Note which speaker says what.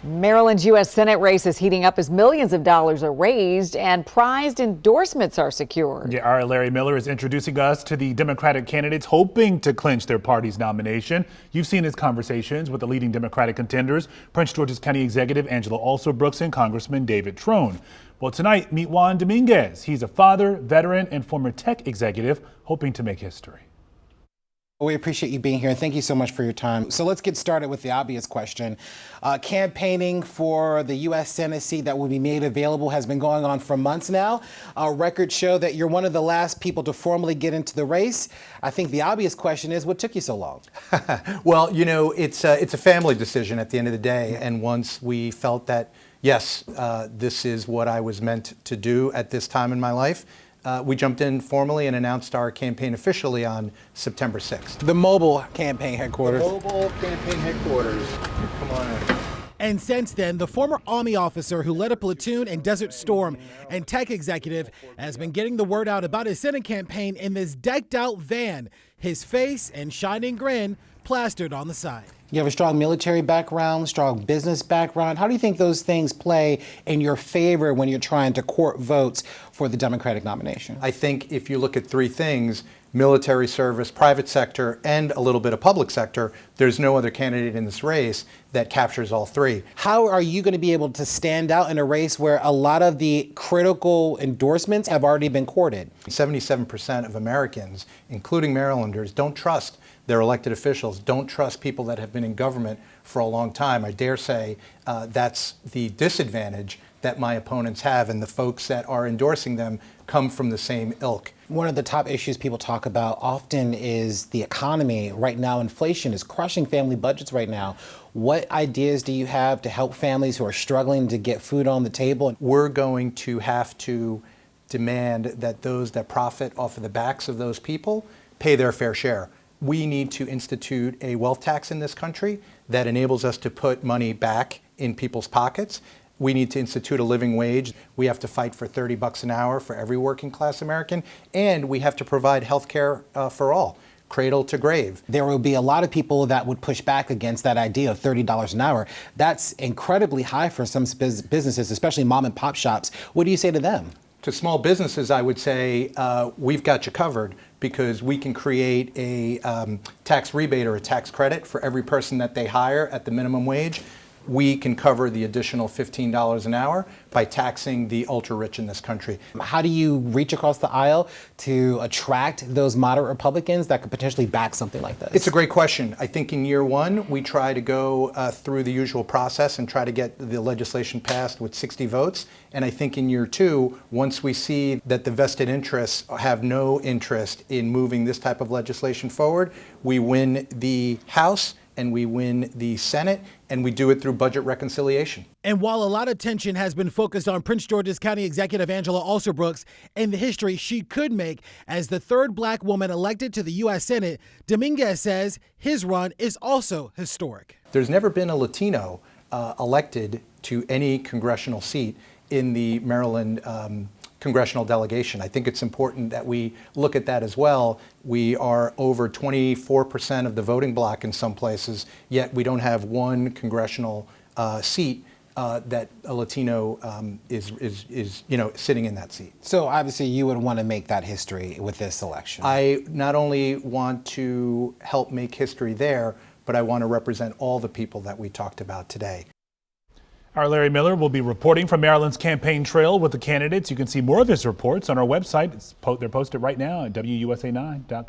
Speaker 1: Maryland's U.S. Senate race is heating up as millions of dollars are raised and prized endorsements are secured.
Speaker 2: Yeah, our Larry Miller is introducing us to the Democratic candidates hoping to clinch their party's nomination. You've seen his conversations with the leading Democratic contenders, Prince George's County Executive Angela Alsobrooks and Congressman David Trone. Well, tonight, meet Juan Dominguez. He's a father, veteran, and former tech executive hoping to make history.
Speaker 3: We appreciate you being here, and thank you so much for your time. So let's get started with the obvious question. Campaigning for the U.S. Senate seat that will be made available has been going on for months now. Records show that you're one of the last people to formally get into the race. I think the obvious question is, what took you so long?
Speaker 4: Well, you know, it's a family decision at the end of the day, and once we felt that, yes, this is what I was meant to do at this time in my life, we jumped in formally and announced our campaign officially on September 6th.
Speaker 3: The mobile campaign headquarters.
Speaker 4: The mobile campaign headquarters. Come on in.
Speaker 5: And since then, the former Army officer who led a platoon in Desert Storm and tech executive has been getting the word out about his Senate campaign in this decked out van, his face and shining grin plastered on the side.
Speaker 3: You have a strong military background, strong business background. How do you think those things play in your favor when you're trying to court votes for the Democratic nomination?
Speaker 4: I think if you look at three things, military service, private sector, and a little bit of public sector, there's no other candidate in this race that captures all three.
Speaker 3: How are you going to be able to stand out in a race where a lot of the critical endorsements have already been courted?
Speaker 4: 77% of Americans, including Marylanders, don't trust their elected officials, don't trust people that have been in government for a long time. I dare say that's the disadvantage that my opponents have, and the folks that are endorsing them come from the same ilk.
Speaker 3: One of the top issues people talk about often is the economy. Right now, inflation is crushing family budgets right now. What ideas do you have to help families who are struggling to get food on the table?
Speaker 4: We're going to have to demand that those that profit off of the backs of those people pay their fair share. We need to institute a wealth tax in this country that enables us to put money back in people's pockets. We need to institute a living wage. We have to fight for $30 an hour for every working class American, and we have to provide health care for all, cradle to grave.
Speaker 3: There will be a lot of people that would push back against that idea of $30 an hour. That's incredibly high for some businesses, especially mom and pop shops. What do you say to them?
Speaker 4: To small businesses, I would say we've got you covered, because we can create a tax rebate or a tax credit for every person that they hire at the minimum wage. We can cover the additional $15 an hour by taxing the ultra-rich in this country.
Speaker 3: How do you reach across the aisle to attract those moderate Republicans that could potentially back something like this?
Speaker 4: It's a great question. I think in year one, we try to go through the usual process and try to get the legislation passed with 60 votes. And I think in year two, once we see that the vested interests have no interest in moving this type of legislation forward, we win the House and we win the Senate, and we do it through budget reconciliation.
Speaker 5: And while a lot of attention has been focused on Prince George's County Executive Angela Alsobrooks and the history she could make as the third black woman elected to the U.S. Senate, Dominguez says his run is also historic.
Speaker 4: There's never been a Latino elected to any congressional seat in the Maryland congressional delegation. I think it's important that we look at that as well. We are over 24% of the voting bloc in some places, yet we don't have one congressional seat that a Latino is sitting in that seat.
Speaker 3: So obviously you would want to make that history with this election.
Speaker 4: I not only want to help make history there, but I want to represent all the people that we talked about today.
Speaker 2: Our Larry Miller will be reporting from Maryland's campaign trail with the candidates. You can see more of his reports on our website. They're posted right now at WUSA9.com.